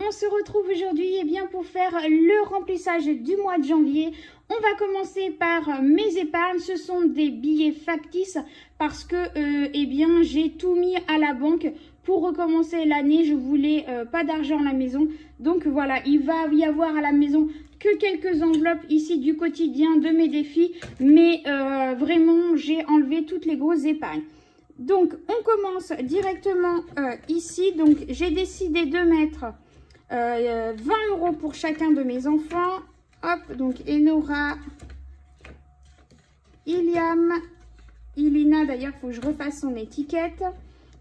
on se retrouve aujourd'hui pour faire le remplissage du mois de janvier. On va commencer par mes épargnes. Ce sont des billets factices parce que j'ai tout mis à la banque pour recommencer l'année. Je voulais pas d'argent à la maison. Donc voilà, il va y avoir à la maison que quelques enveloppes ici du quotidien de mes défis. Mais vraiment, j'ai enlevé toutes les grosses épargnes. Donc, on commence directement ici. Donc, j'ai décidé de mettre 20 € pour chacun de mes enfants. Hop, donc Enora, Iliam, Ilina, d'ailleurs, il faut que je refasse son étiquette.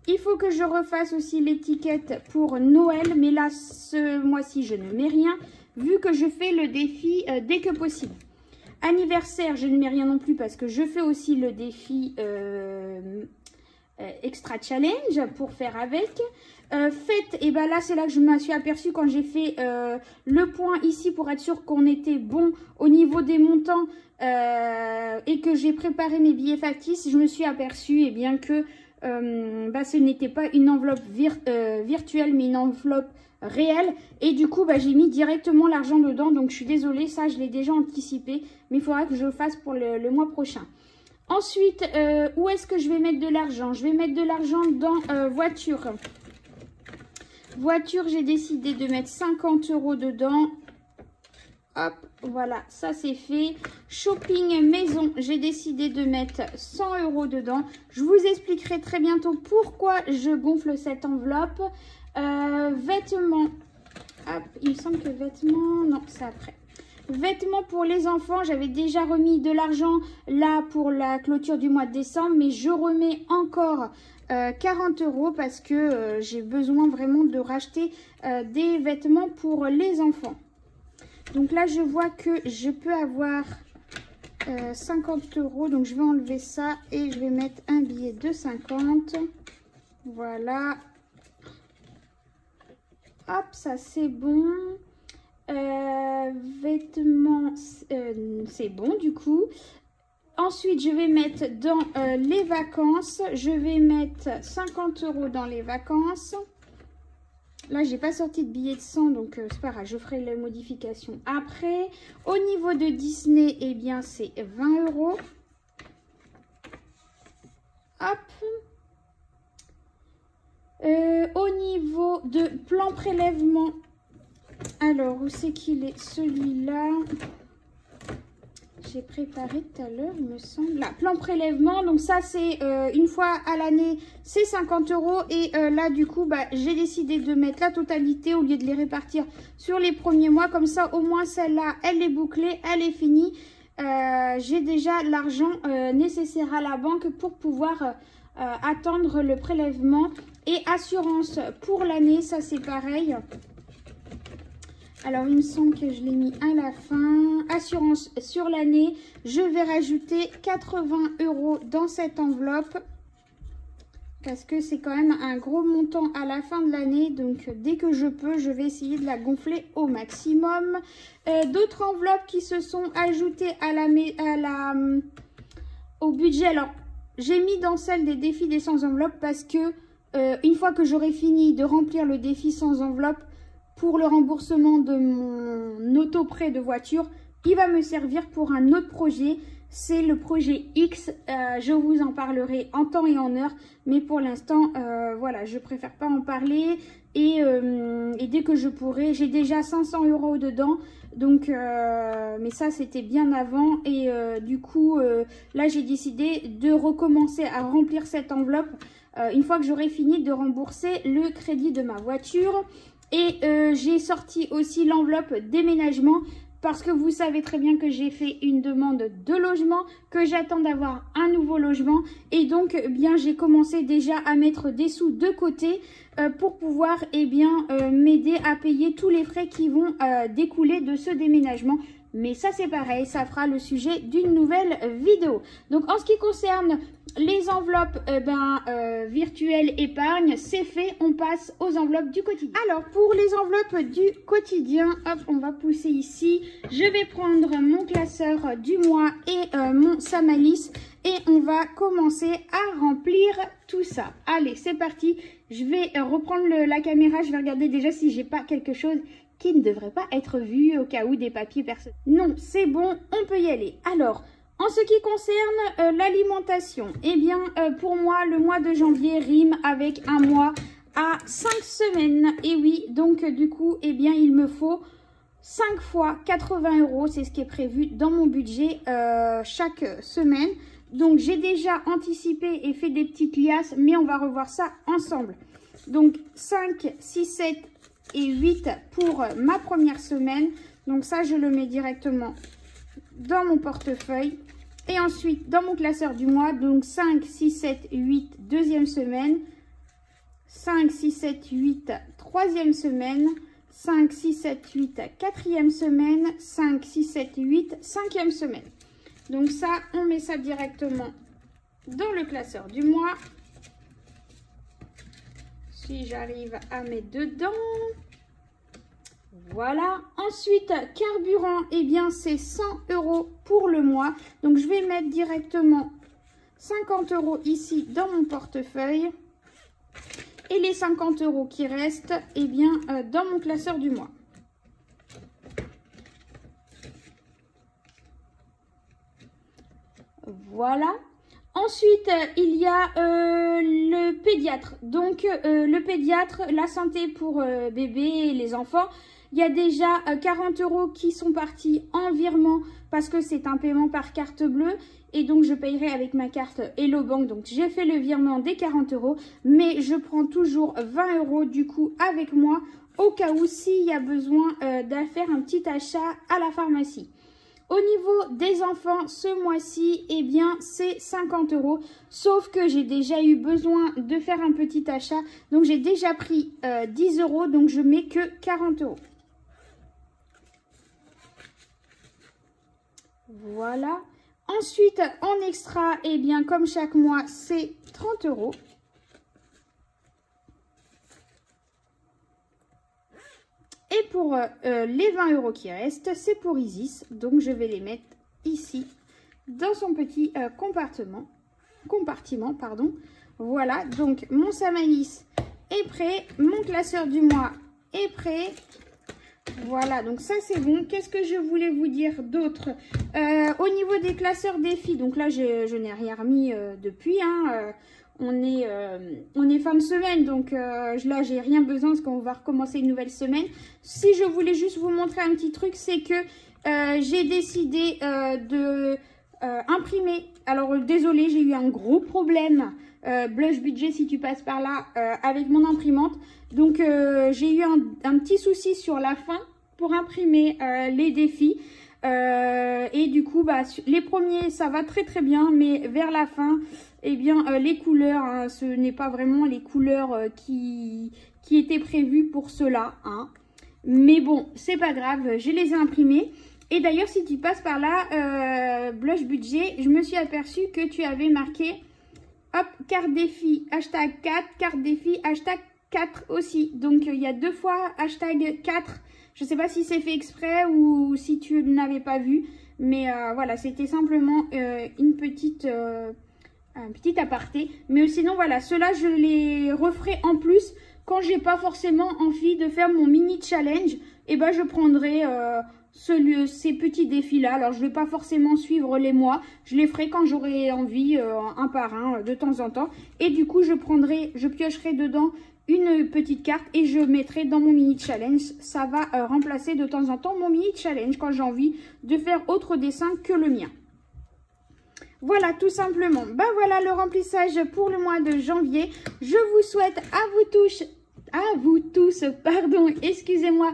Il faut que je refasse aussi l'étiquette pour Noël. Mais là, ce mois-ci, je ne mets rien, vu que je fais le défi dès que possible. Anniversaire, je ne mets rien non plus parce que je fais aussi le défi extra challenge pour faire avec. Fête, et ben là c'est là que je me suis aperçue quand j'ai fait le point ici pour être sûr qu'on était bon au niveau des montants et que j'ai préparé mes billets factices. Je me suis aperçue que ce n'était pas une enveloppe virtuelle mais une enveloppe réelle, et du coup j'ai mis directement l'argent dedans. Donc je suis désolée, ça je l'ai déjà anticipé, mais il faudra que je le fasse pour le mois prochain. Ensuite, où est-ce que je vais mettre de l'argent? Je vais mettre de l'argent dans voiture. Voiture, j'ai décidé de mettre 50 € dedans. Hop, voilà, ça c'est fait. Shopping maison, j'ai décidé de mettre 100 € dedans. Je vous expliquerai très bientôt pourquoi je gonfle cette enveloppe. Vêtements, hop, il me semble que vêtements, non, c'est après. Vêtements pour les enfants, j'avais déjà remis de l'argent là pour la clôture du mois de décembre, mais je remets encore 40 € parce que j'ai besoin vraiment de racheter des vêtements pour les enfants. Donc là, je vois que je peux avoir 50 €, donc je vais enlever ça et je vais mettre un billet de 50. Voilà. Hop, ça c'est bon. Vêtements, c'est bon du coup. Ensuite, je vais mettre dans les vacances. Je vais mettre 50 € dans les vacances. Là, j'ai pas sorti de billet de 100, donc c'est pas grave, je ferai la modification après. Au niveau de Disney, c'est 20 €. Hop. Au niveau de plan prélèvement, alors, où c'est qu'il est celui-là? J'ai préparé tout à l'heure, il me semble. Là, plan prélèvement. Donc ça, c'est une fois à l'année, c'est 50 €. Et là, du coup, j'ai décidé de mettre la totalité au lieu de les répartir sur les premiers mois. Comme ça, au moins, celle-là, elle est bouclée, elle est finie. J'ai déjà l'argent nécessaire à la banque pour pouvoir attendre le prélèvement. Et assurance pour l'année, ça, c'est pareil. Alors, il me semble que je l'ai mis à la fin. Assurance sur l'année, je vais rajouter 80 € dans cette enveloppe. Parce que c'est quand même un gros montant à la fin de l'année. Donc, dès que je peux, je vais essayer de la gonfler au maximum. D'autres enveloppes qui se sont ajoutées au budget. Alors, j'ai mis dans celle des défis des sans enveloppes parce que une fois que j'aurai fini de remplir le défi sans enveloppe, pour le remboursement de mon auto-prêt de voiture, il va me servir pour un autre projet. C'est le projet X. Je vous en parlerai en temps et en heure. Mais pour l'instant, voilà, je préfère pas en parler. Et dès que je pourrai, j'ai déjà 500 € dedans. Donc, mais ça, c'était bien avant. Et du coup, là, j'ai décidé de recommencer à remplir cette enveloppe. Une fois que j'aurai fini de rembourser le crédit de ma voiture. Et j'ai sorti aussi l'enveloppe déménagement parce que vous savez très bien que j'ai fait une demande de logement, que j'attends d'avoir un nouveau logement. Et donc, j'ai commencé déjà à mettre des sous de côté pour pouvoir m'aider à payer tous les frais qui vont découler de ce déménagement. Mais ça, c'est pareil, ça fera le sujet d'une nouvelle vidéo. Donc, en ce qui concerne les enveloppes virtuelles épargne, c'est fait. On passe aux enveloppes du quotidien. Alors, pour les enveloppes du quotidien, hop, on va pousser ici. Je vais prendre mon classeur du mois et mon Samalis. Et on va commencer à remplir tout ça. Allez, c'est parti. Je vais reprendre la caméra, je vais regarder déjà si j'ai pas quelque chose qui ne devrait pas être vu au cas où des papiers personnels. Non, c'est bon, on peut y aller. Alors, en ce qui concerne l'alimentation, eh bien, pour moi, le mois de janvier rime avec un mois à 5 semaines. Et oui, donc du coup, eh bien, il me faut 5 fois 80 €. C'est ce qui est prévu dans mon budget chaque semaine. Donc, j'ai déjà anticipé et fait des petites liasses, mais on va revoir ça ensemble. Donc, 5, 6, 7 et 8 pour ma première semaine. Donc, ça, je le mets directement dans mon portefeuille. Et ensuite, dans mon classeur du mois, donc 5, 6, 7, 8, deuxième semaine. 5, 6, 7, 8, troisième semaine. 5, 6, 7, 8, quatrième semaine. 5, 6, 7, 8, cinquième semaine. Donc ça, on met ça directement dans le classeur du mois. Si j'arrive à mettre dedans. Voilà. Ensuite, carburant, eh bien, c'est 100 € pour le mois. Donc, je vais mettre directement 50 € ici dans mon portefeuille. Et les 50 € qui restent, eh bien, dans mon classeur du mois. Voilà. Ensuite, il y a le pédiatre. Donc, le pédiatre, la santé pour bébé et les enfants. Il y a déjà 40 € qui sont partis en virement parce que c'est un paiement par carte bleue. Et donc, je payerai avec ma carte Hello Bank. Donc, j'ai fait le virement des 40 €. Mais je prends toujours 20 € du coup avec moi au cas où s'il y a besoin de faire un petit achat à la pharmacie. Au niveau des enfants, ce mois-ci, eh bien, c'est 50 €. Sauf que j'ai déjà eu besoin de faire un petit achat. Donc, j'ai déjà pris 10 €. Donc, je mets que 40 €. Voilà. Ensuite, en extra, eh bien, comme chaque mois, c'est 30 €. Et pour les 20 € qui restent, c'est pour Isis. Donc, je vais les mettre ici, dans son petit compartiment. Pardon. Voilà, donc mon Samalis est prêt. Mon classeur du mois est prêt. Voilà, donc ça c'est bon. Qu'est-ce que je voulais vous dire d'autre? Au niveau des classeurs défis, donc là, je n'ai rien remis depuis, hein. On est fin de semaine, donc là, j'ai rien besoin parce qu'on va recommencer une nouvelle semaine. Si je voulais juste vous montrer un petit truc, c'est que j'ai décidé de imprimer. Alors, désolé, j'ai eu un gros problème. Blush Budget, si tu passes par là, avec mon imprimante. Donc, j'ai eu un petit souci sur la fin pour imprimer les défis. Et du coup, bah, les premiers, ça va très très bien, mais vers la fin, eh bien, les couleurs, hein, ce n'est pas vraiment les couleurs qui étaient prévues pour cela, hein. Mais bon, c'est pas grave, je les ai imprimées. Et d'ailleurs, si tu passes par là, Blush Budget, je me suis aperçue que tu avais marqué, hop, carte défi, hashtag 4, carte défi, hashtag 4 aussi. Donc, il y a 2 fois hashtag 4. Je ne sais pas si c'est fait exprès ou si tu ne l'avais pas vu. Mais voilà, c'était simplement un petit aparté. Mais sinon, voilà, ceux-là, je les referai en plus quand j'ai pas forcément envie de faire mon mini challenge. Et ben, je prendrai ces petits défis-là. Alors, je ne vais pas forcément suivre les mois. Je les ferai quand j'aurai envie, un par un, de temps en temps. Et du coup, je piocherai dedans une petite carte et je mettrai dans mon mini challenge. Ça va remplacer de temps en temps mon mini challenge quand j'ai envie de faire autre dessin que le mien. Voilà, tout simplement. Ben voilà le remplissage pour le mois de janvier. Je vous souhaite à vous tous, excusez-moi,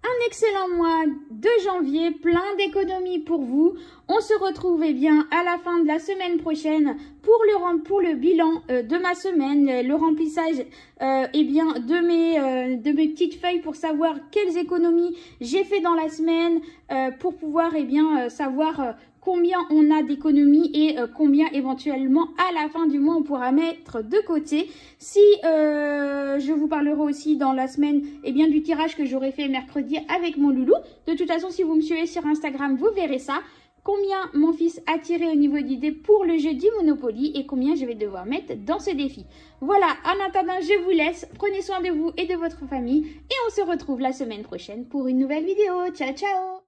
un excellent mois de janvier, plein d'économies pour vous. On se retrouve bien à la fin de la semaine prochaine pour le bilan de ma semaine, le remplissage bien de mes petites feuilles pour savoir quelles économies j'ai fait dans la semaine pour pouvoir savoir combien on a d'économies et combien éventuellement à la fin du mois on pourra mettre de côté. Si je vous parlerai aussi dans la semaine du tirage que j'aurai fait mercredi avec mon loulou. De toute façon, si vous me suivez sur Instagram, vous verrez ça. combien mon fils a tiré au niveau du dé pour le jeu du Monopoly et combien je vais devoir mettre dans ce défi. Voilà, en attendant, je vous laisse. Prenez soin de vous et de votre famille et on se retrouve la semaine prochaine pour une nouvelle vidéo. Ciao, ciao!